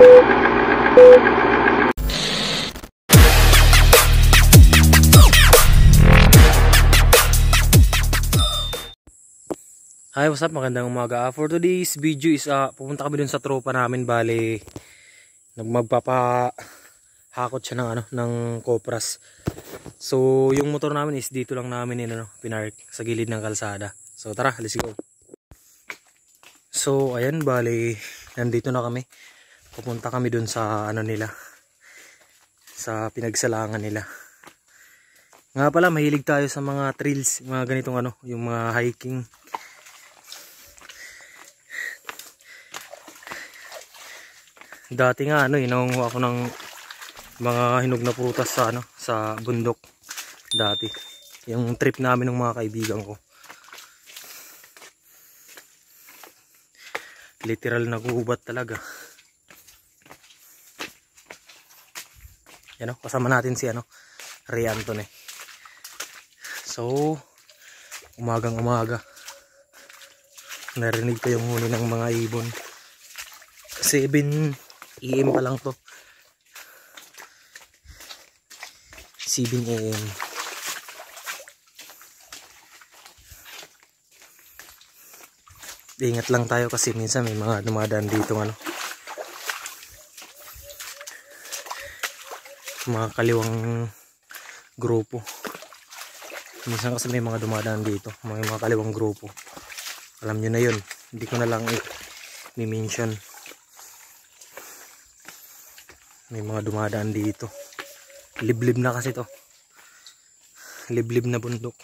Hi, what's up? Magandang umaga. For today's video is pupunta kami dun sa tropa namin. Bali, magpapahakot siya ng kopras. So, yung motor namin is dito lang namin pinark sa gilid ng kalsada. So, tara, let's go. So, ayan, bali, nandito na kami. Pupunta kami dun sa nila, sa pinagsalangan nila. Nga pala, mahilig tayo sa mga trails, mga ganitong yung mga hiking. Dati nga inangunguha ako ng mga hinog na prutas sa bundok dati. Yung trip namin ng mga kaibigan ko. Literal na gubat talaga. Yan kasama natin si Ray Anthony. So, umagang umaga. Narinig ko yung huni ng mga ibon. 7 AM pa lang to. 7 AM. Ingat lang tayo kasi minsan may mga dumadaan dito mga kaliwang grupo. Minsan kasi may mga dumadaan dito, mga kaliwang grupo. Alam nyo na yun, hindi ko na lang i-mention. May mga dumadaan dito. Liblib na kasi to. Liblib na bundok.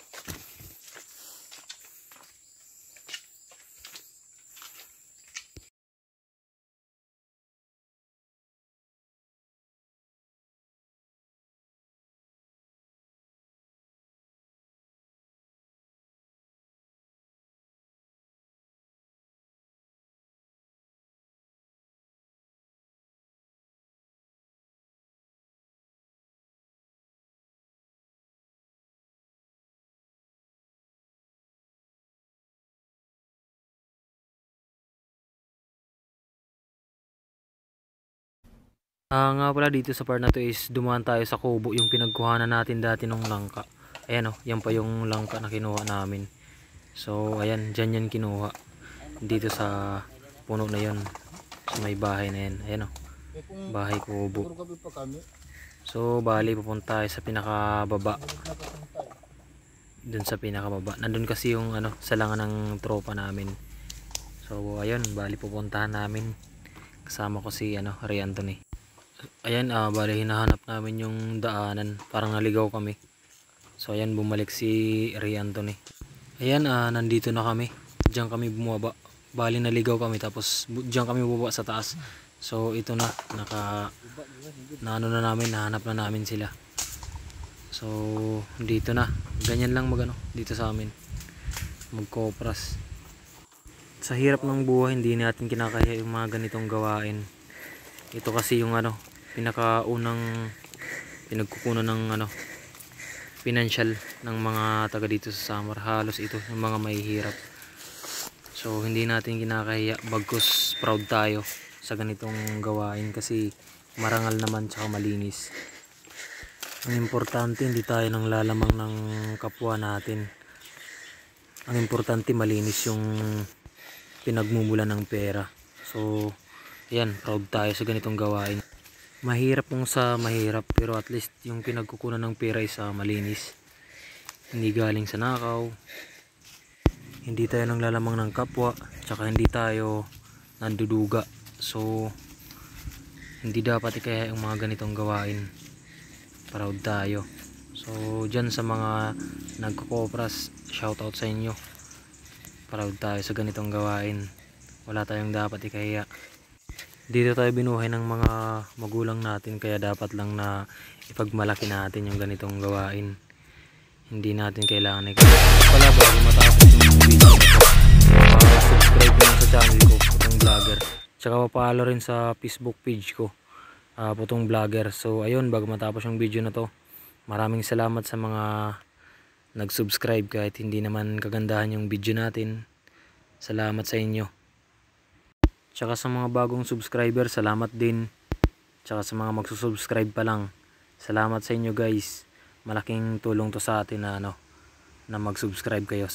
Nga pala dito sa part na to is dumaan tayo sa kubo, yung pinagkuhanan natin dati ng langka. Ayan yan pa yung langka na kinuha namin. So ayan, dyan yan kinuha. Dito sa puno na yon, sa may bahay na yan. Ayan bahay kubo. So bali pupunta tayo sa pinakababa. Dun sa pinakababa. Nandun kasi yung salangan ng tropa namin. So ayun, bali pupuntahan namin. Kasama ko si Ray Anthony. Ayan, bali hinahanap namin yung daanan, parang naligaw kami. So ayan, bumalik si Ray Anthony. Ayan, nandito na kami. Diyan kami bumaba. Bali naligaw kami, tapos diyan kami bumaba sa taas. So ito na, na nahanap na namin sila. So dito na, ganyan lang dito sa amin, magkopras. Sa hirap ng buhay, hindi natin kinakaya yung mga ganitong gawain. Ito kasi yung pinakaunang pinagkukunan ng financial ng mga taga dito sa Samar. Halos ito yung mga mahihirap. So hindi natin kinakaya, bagkus proud tayo sa ganitong gawain kasi marangal naman tsaka malinis. Ang importante, hindi tayo nang lalamang ng kapwa natin. Ang importante, malinis yung pinagmumulan ng pera. So ayan, proud tayo sa ganitong gawain. Mahirap kung sa mahirap, pero at least yung pinagkukunan ng pera ay malinis. Hindi galing sa nakaw. Hindi tayo nang lalamang ng kapwa, tsaka hindi tayo nanduduga. So hindi dapat ikaya yung mga ganitong gawain. Proud tayo. So dyan sa mga nagkukopras, shoutout sa inyo. Proud tayo sa ganitong gawain. Wala tayong dapat ikaya. Dito tayo binuhay ng mga magulang natin, kaya dapat lang na ipagmalaki natin yung ganitong gawain. Hindi natin kailangan pala bago matapos yung video na to, subscribe na sa channel ko, Putong Vlogger. Tsaka pa-follow rin sa Facebook page ko, Putong Vlogger. So ayun, bago matapos yung video na to, maraming salamat sa mga nag-subscribe kahit hindi naman kagandahan yung video natin. Salamat sa inyo. Tsaka sa mga bagong subscriber, salamat din. Tsaka sa mga magsusubscribe pa lang, salamat sa inyo guys. Malaking tulong to sa atin na na mag-subscribe kayo.